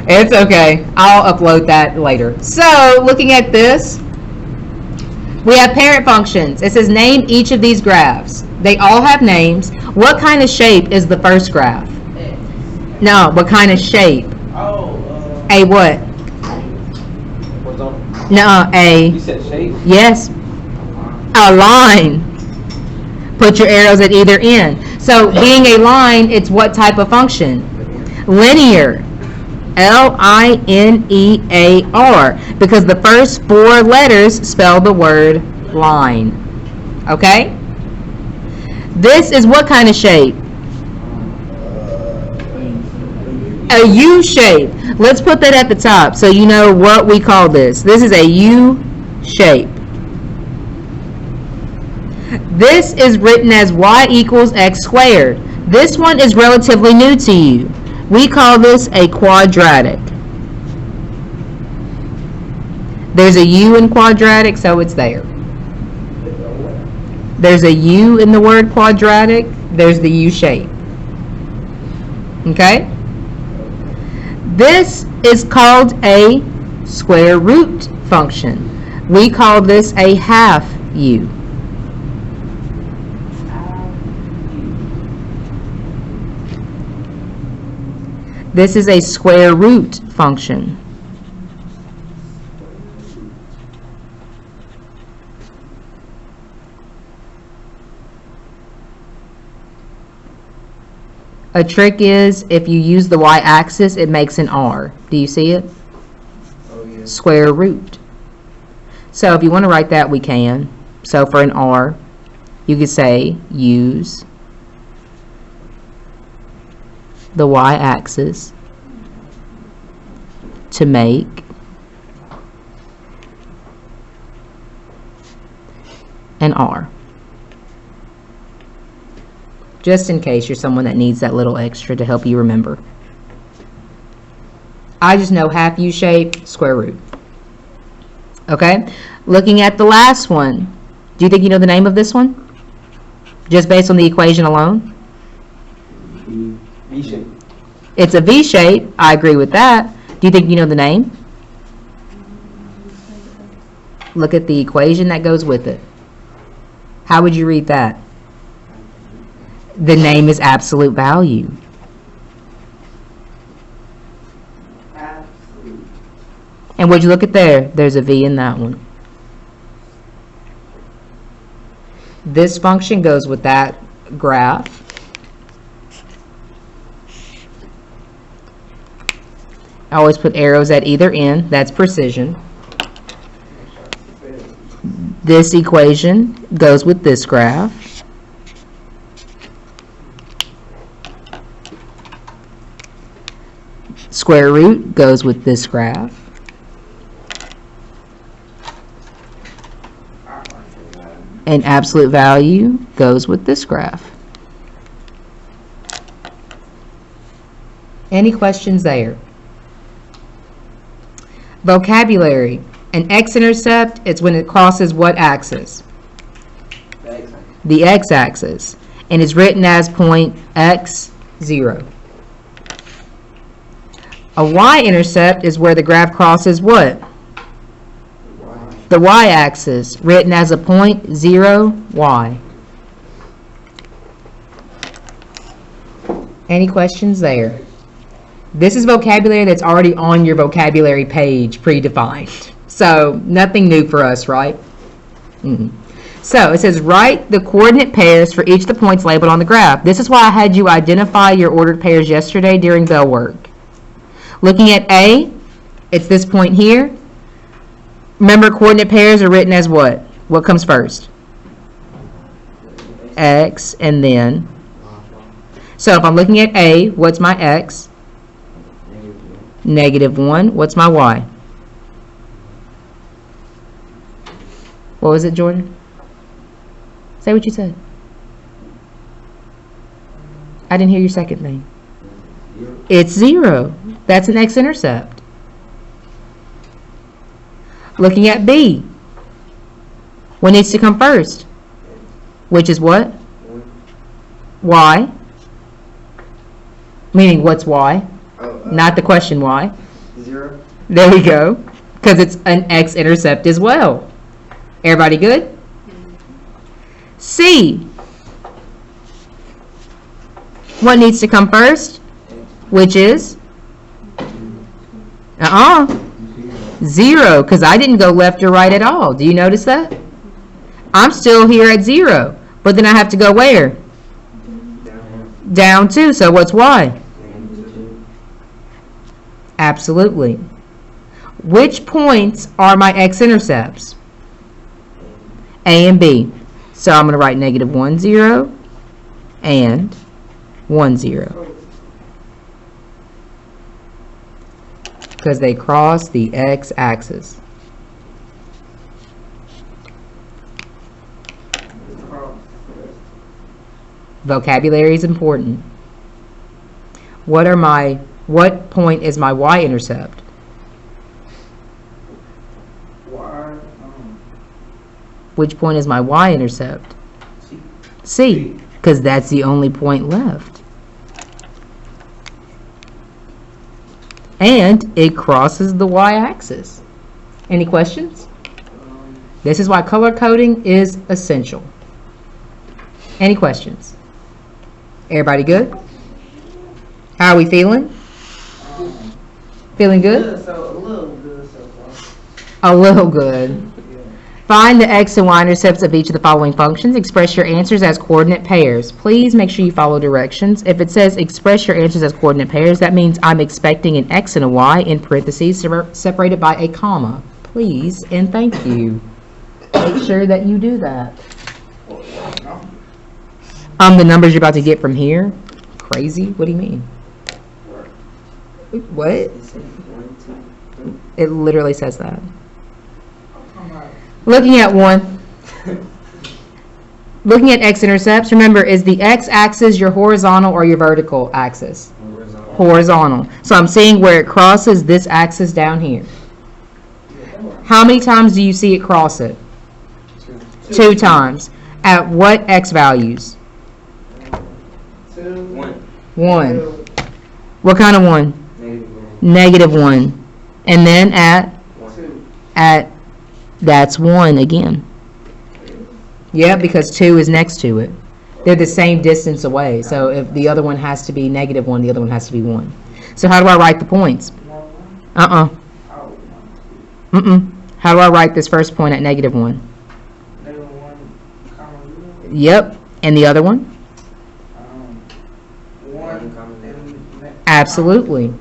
It's okay. I'll upload that later. So, looking at this, we have parent functions. It says name each of these graphs. They all have names. What kind of shape is the first graph? No, what kind of shape? A what? No, a. You said shape? Yes. A line. Put your arrows at either end. So being a line, it's what type of function? Linear. L-I-N-E-A-R. Because the first 4 letters spell the word line. Okay? This is what kind of shape? A U shape. Let's put that at the top so you know what we call this. This is a U shape. This is written as y equals x squared. This one is relatively new to you. We call this a quadratic. There's a U in quadratic, so it's there. There's a U in the word quadratic. There's the U shape. Okay? This is called a square root function. We call this a half U. This is a square root function. A trick is if you use the y-axis, it makes an R. Do you see it? Oh, yeah. Square root. So if you want to write that, we can. So for an R, you could say use the y-axis to make an R. Just in case you're someone that needs that little extra to help you remember. I just know half U shape, square root. Okay? Looking at the last one, do you think you know the name of this one? Just based on the equation alone? V shape. It's a V shape. I agree with that. Do you think you know the name? Look at the equation that goes with it. How would you read that? The name is absolute value. Absolute. And would you look at there? There's a V in that one. This function goes with that graph. I always put arrows at either end. That's precision. This equation goes with this graph. Square root goes with this graph. And absolute value goes with this graph. Any questions there? Vocabulary. An x-intercept is when it crosses what axis? The x-axis. And is written as point x, 0. A y-intercept is where the graph crosses what? The y-axis, written as a point 0, y. Any questions there? This is vocabulary that's already on your vocabulary page, predefined. So, nothing new for us, right? So, it says write the coordinate pairs for each of the points labeled on the graph. This is why I had you identify your ordered pairs yesterday during bell work. Looking at A, it's this point here. Remember, coordinate pairs are written as what? What comes first? X, and then. So if I'm looking at A, what's my X? -1. What's my Y? What was it, Jordan? Say what you said. I didn't hear your second thing. It's 0. That's an x-intercept. Looking at B. What needs to come first? Which is what? Y. Meaning, what's Y? Not the question why. 0. There we go. Because it's an x-intercept as well. Everybody good? C. What needs to come first? Which is? 0, because I didn't go left or right at all. Do you notice that? I'm still here at 0. But then I have to go where? Down 2. So what's y? Absolutely. Which points are my x-intercepts? A and B. So I'm going to write negative 1, 0 and 1, 0. Because they cross the x-axis. Vocabulary is important. What point is my y-intercept? Which point is my y-intercept? C, because that's the only point left. And it crosses the y-axis. Any questions? This is why color coding is essential. Any questions? Everybody good? How are we feeling? Feeling good? So a little good so far. A little good. Find the x and y intercepts of each of the following functions. Express your answers as coordinate pairs. Please make sure you follow directions. If it says express your answers as coordinate pairs, that means I'm expecting an x and a y in parentheses separated by a comma. Please and thank you. Make sure that you do that. The numbers you're about to get from here? Crazy? What do you mean? What? It literally says that. Looking at 1. Looking at x-intercepts, remember, is the x-axis your horizontal or your vertical axis? Horizontal. So I'm seeing where it crosses this axis down here. How many times do you see it cross it? 2 times. At what x values? 1. What kind of 1? Negative 1. And then at that's 1 again. Yeah, because 2 is next to it. They're the same distance away. So if the other one has to be negative 1, the other one has to be 1. So how do I write the points? How do I write this first point at negative 1? Yep. And the other one? 1. Absolutely.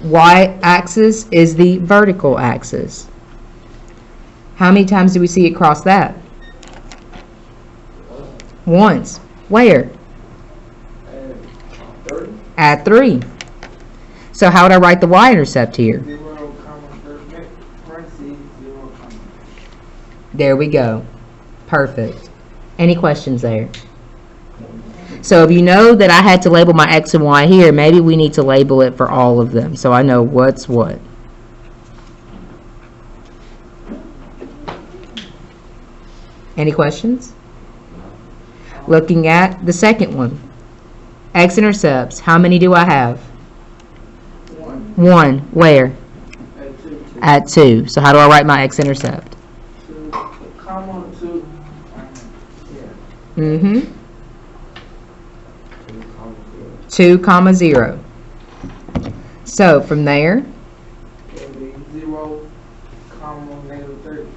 Y-axis is the vertical axis. How many times do we see it cross that? Once. Where? At 3. So how would I write the y-intercept here? 0, There we go. Perfect. Any questions there? So if you know that I had to label my x and y here, maybe we need to label it for all of them so I know what's what. Any questions? Looking at the second one. X-intercepts. How many do I have? 1. Where? At 2. So how do I write my x-intercept? 2, comma 2. Mm-hmm. 2, 0. So from there, it'll be 0, negative 30.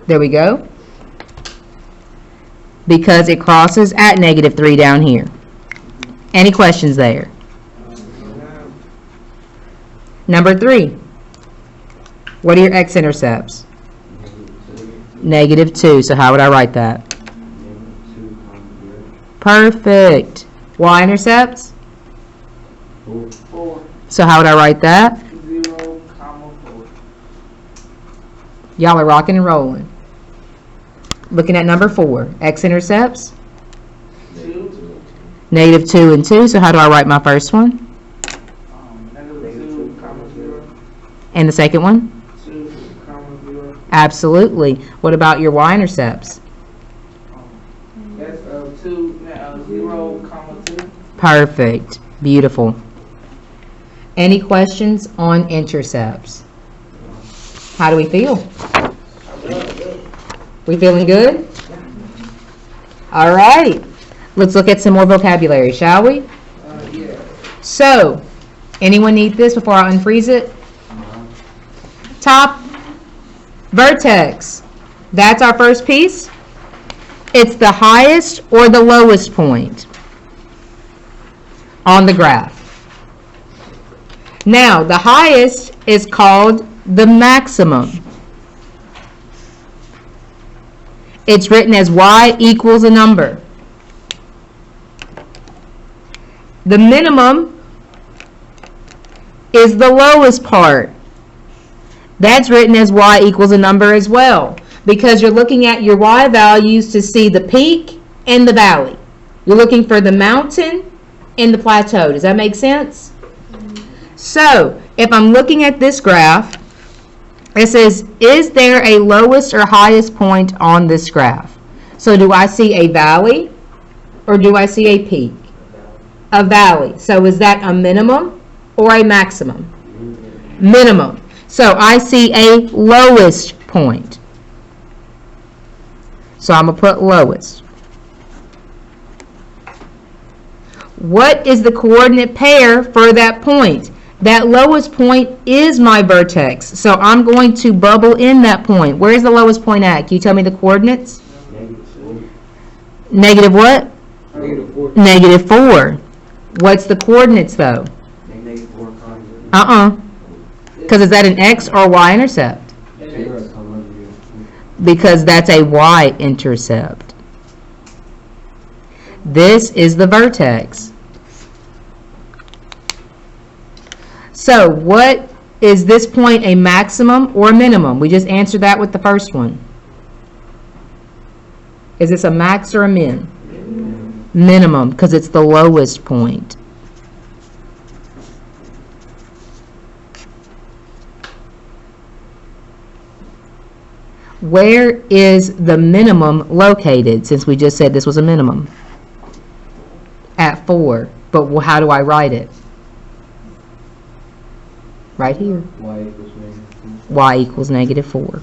there we go. Because it crosses at negative 3 down here. Any questions there? Number 3. What are your x-intercepts? Negative 2. So how would I write that? Perfect. Y-intercepts? 4. So how would I write that? 0, 4. Y'all are rocking and rolling. Looking at number 4. X-intercepts? 2. Negative 2 and 2. So how do I write my first one? Negative 2, 0. And the second one? 2, 0. Absolutely. What about your y-intercepts? That's 2, 0, 2. Perfect. Beautiful. Any questions on intercepts? How do we feel? We feeling good? All right. Let's look at some more vocabulary, shall we? Yeah. So, anyone need this before I unfreeze it? Top vertex. That's our first piece. It's the highest or the lowest point on the graph. Now, the highest is called the maximum. It's written as y equals a number. The minimum is the lowest part. That's written as y equals a number as well, because you're looking at your y values to see the peak and the valley. You're looking for the mountain and the plateau. Does that make sense? So, if I'm looking at this graph, it says, is there a lowest or highest point on this graph? So, do I see a valley or do I see a peak? A valley. So, is that a minimum or a maximum? Minimum. So, I see a lowest point. So, I'm going to put lowest. What is the coordinate pair for that point? That lowest point is my vertex. So I'm going to bubble in that point. Where's the lowest point at? Can you tell me the coordinates? Negative what? -4. Negative 4. What's the coordinates though? -4. Because is that an X or Y intercept? Because that's a Y intercept. This is the vertex. So what is this point, a maximum or a minimum? We just answered that with the first one. Is this a max or a min? Minimum, because it's the lowest point. Where is the minimum located, since we just said this was a minimum? At 4. But how do I write it? Right here. Y equals negative 4.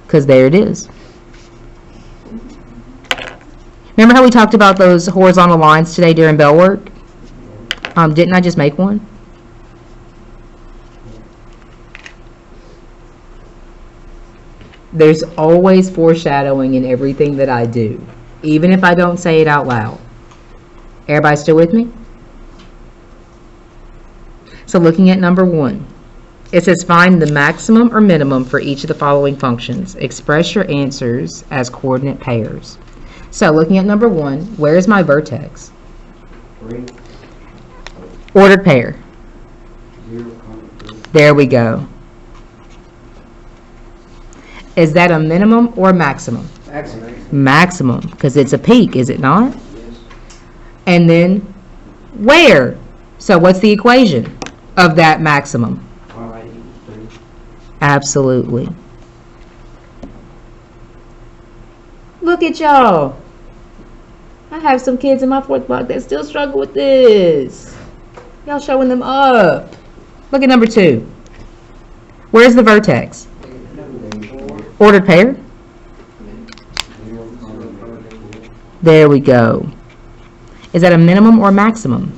Because there it is. Remember how we talked about those horizontal lines today during bell work? Didn't I just make one? There's always foreshadowing in everything that I do, even if I don't say it out loud. Everybody still with me? So looking at number 1, it says find the maximum or minimum for each of the following functions. Express your answers as coordinate pairs. So looking at number 1, where is my vertex? 3. Ordered pair. 0, There we go. Is that a minimum or a maximum? Maximum. Maximum, because it's a peak, is it not? Yes. And then where? So what's the equation of that maximum? Y equals 3. Absolutely. Look at y'all. I have some kids in my 4th block that still struggle with this. Y'all showing them up. Look at number 2. Where's the vertex? Ordered pair? There we go. Is that a minimum or maximum?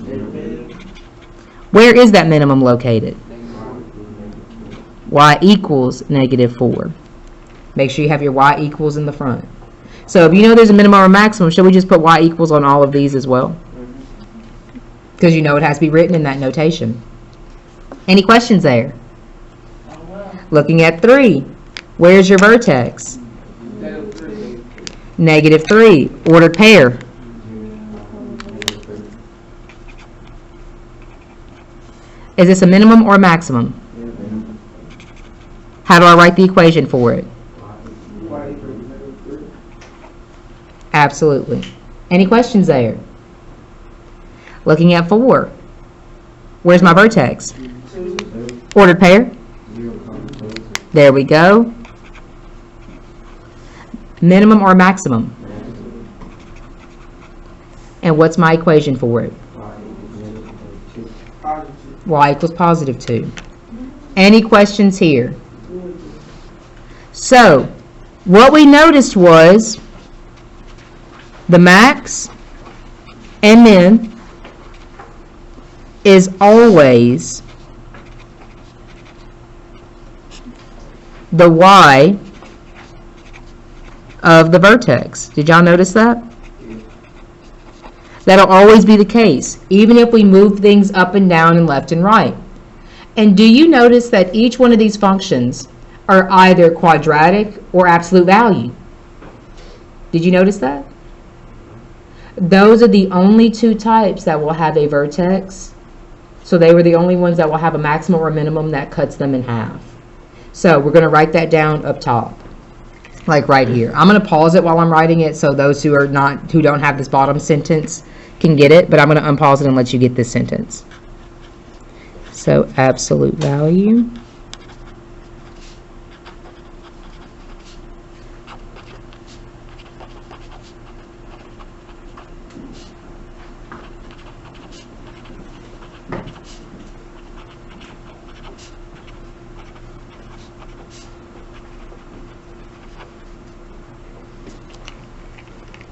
Where is that minimum located? Y equals negative 4. Make sure you have your Y equals in the front. So if you know there's a minimum or maximum, should we just put Y equals on all of these as well? Because you know it has to be written in that notation. Any questions there? Looking at 3. Where's your vertex? Negative 3. Ordered pair. Is this a minimum or a maximum? How do I write the equation for it? Absolutely. Any questions there? Looking at 4. Where's my vertex? Ordered pair. There we go. Minimum or maximum? And what's my equation for it? Positive. Y equals positive 2. Any questions here? So, what we noticed was the max and min is always the y of the vertex. Did y'all notice that? That'll always be the case, even if we move things up and down and left and right. And do you notice that each one of these functions are either quadratic or absolute value? Did you notice that? Those are the only two types that will have a vertex. So they were the only ones that will have a maximum or minimum that cuts them in half. So we're going to write that down up top, like right here. I'm going to pause it while I'm writing it so those who don't have this bottom sentence can get it, but I'm going to unpause it and let you get this sentence. So absolute value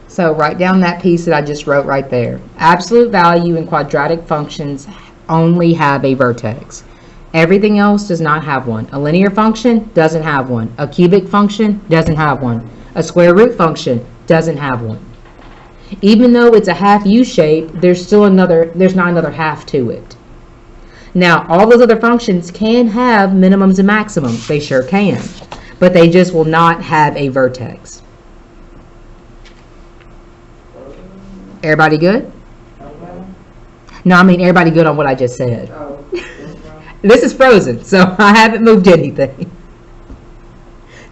So write down that piece that I just wrote right there. Absolute value and quadratic functions only have a vertex. Everything else does not have one. A linear function doesn't have one. A cubic function doesn't have one. A square root function doesn't have one. Even though it's a half U shape, there's not another half to it. Now, all those other functions can have minimums and maximums. They sure can. But they just will not have a vertex. Everybody good? No, I mean everybody good on what I just said. This is frozen, so I haven't moved anything.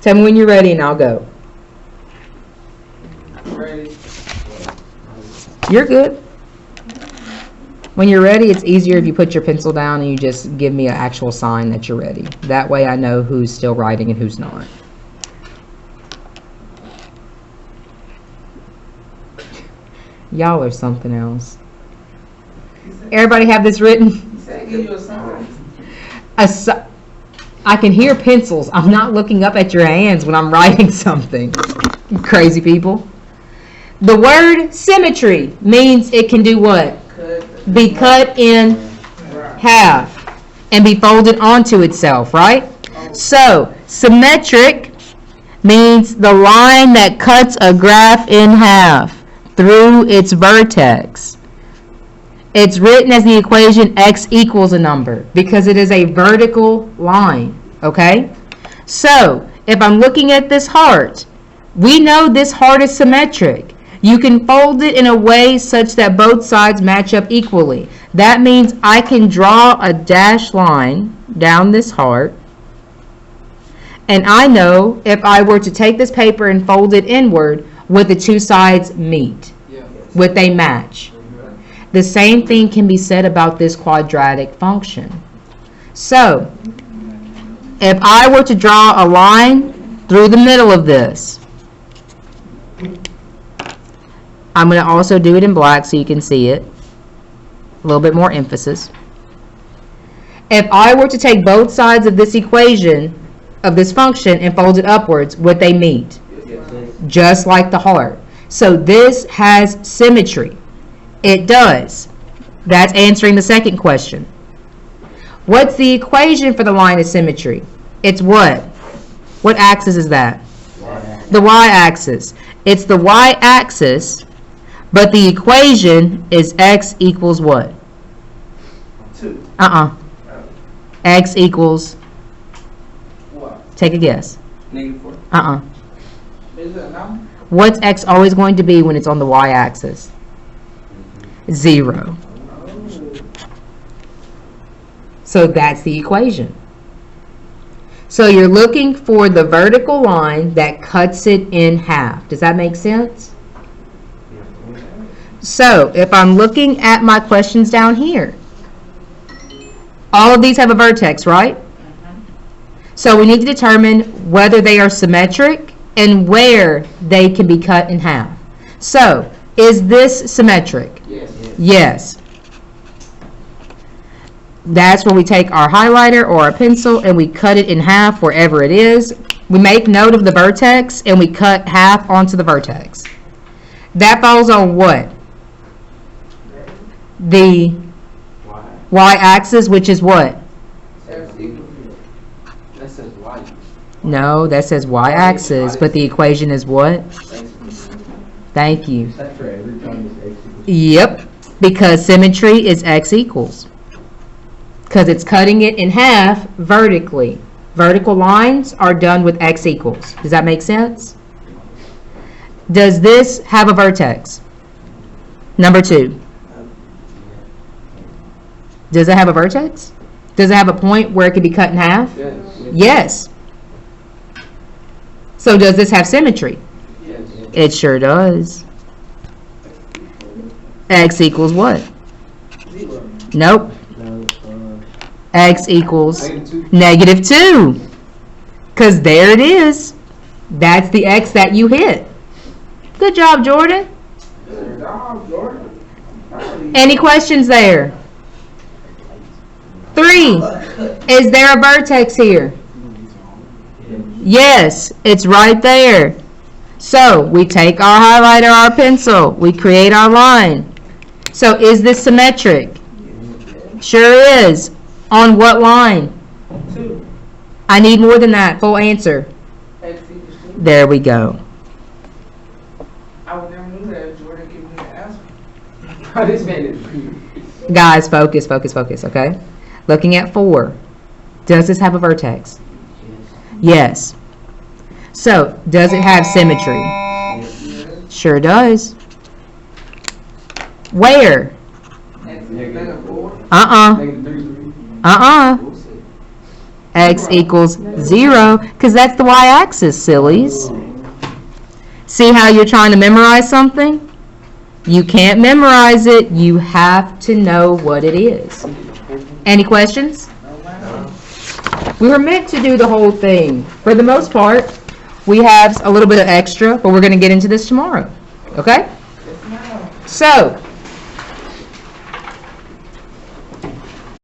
Tell me when you're ready and I'll go. Ready. You're good. When you're ready, it's easier if you put your pencil down and you just give me an actual sign that you're ready. That way I know who's still writing and who's not. Y'all are something else. Everybody have this written? Give you a sign. I can hear pencils. I'm not looking up at your hands when I'm writing something. You crazy people. The word symmetry means it can do what? Be cut in half and be folded onto itself, right? So, symmetric means the line that cuts a graph in half through its vertex. It's written as the equation x equals a number because it is a vertical line, okay? So, if I'm looking at this heart, we know this heart is symmetric. You can fold it in a way such that both sides match up equally. That means I can draw a dashed line down this heart, and I know if I were to take this paper and fold it inward, would the two sides meet? Would they match? The same thing can be said about this quadratic function. So, if I were to draw a line through the middle of this, I'm going to also do it in black so you can see it. A little bit more emphasis. If I were to take both sides of this equation, of this function, and fold it upwards, would they meet? Just like the heart. So this has symmetry. It does. That's answering the second question. What's the equation for the line of symmetry? It's what? What axis is that? The y-axis. It's the y-axis, but the equation is x equals what? 2. X equals, What? take a guess. -4. Is it a number? What's x always going to be when it's on the y-axis? 0. So that's the equation. So you're looking for the vertical line that cuts it in half. Does that make sense? So if I'm looking at my questions down here, all of these have a vertex, right? So we need to determine whether they are symmetric and where they can be cut in half. So, is this symmetric? Yes. Yes. That's where we take our highlighter or our pencil and we cut it in half wherever it is. We make note of the vertex and we cut half onto the vertex. That falls on what? The y-axis, which is what? That says y. No, that says y-axis, but the equation is what? Thank you. That's for every time it's x equals. Yep, because symmetry is x equals. Because it's cutting it in half vertically. Vertical lines are done with x equals. Does that make sense? Does this have a vertex? Number 2. Does it have a vertex? Does it have a point where it can be cut in half? Yes. Yes. So does this have symmetry? Yes. It sure does. X equals what? 0. Nope. No, X equals -2. -2. Because there it is. That's the X that you hit. Good job, Jordan. Good job, Jordan. Any questions there? 3. Is there a vertex here? Yes, it's right there. So we take our highlighter, our pencil, we create our line. So is this symmetric? Sure is. On what line? 2. I need more than that. Full answer. X equals 2. There we go. I would never knew that if Jordan gave me the answer. This man is Guys, focus, focus, focus, okay? Looking at 4. Does this have a vertex? Yes. So, does it have symmetry? Sure does. Where? X equals 4. X equals 0, because that's the y-axis, sillies. See how you're trying to memorize something? You can't memorize it. You have to know what it is. Any questions? We were meant to do the whole thing. For the most part, we have a little bit of extra, but we're going to get into this tomorrow. Okay? So,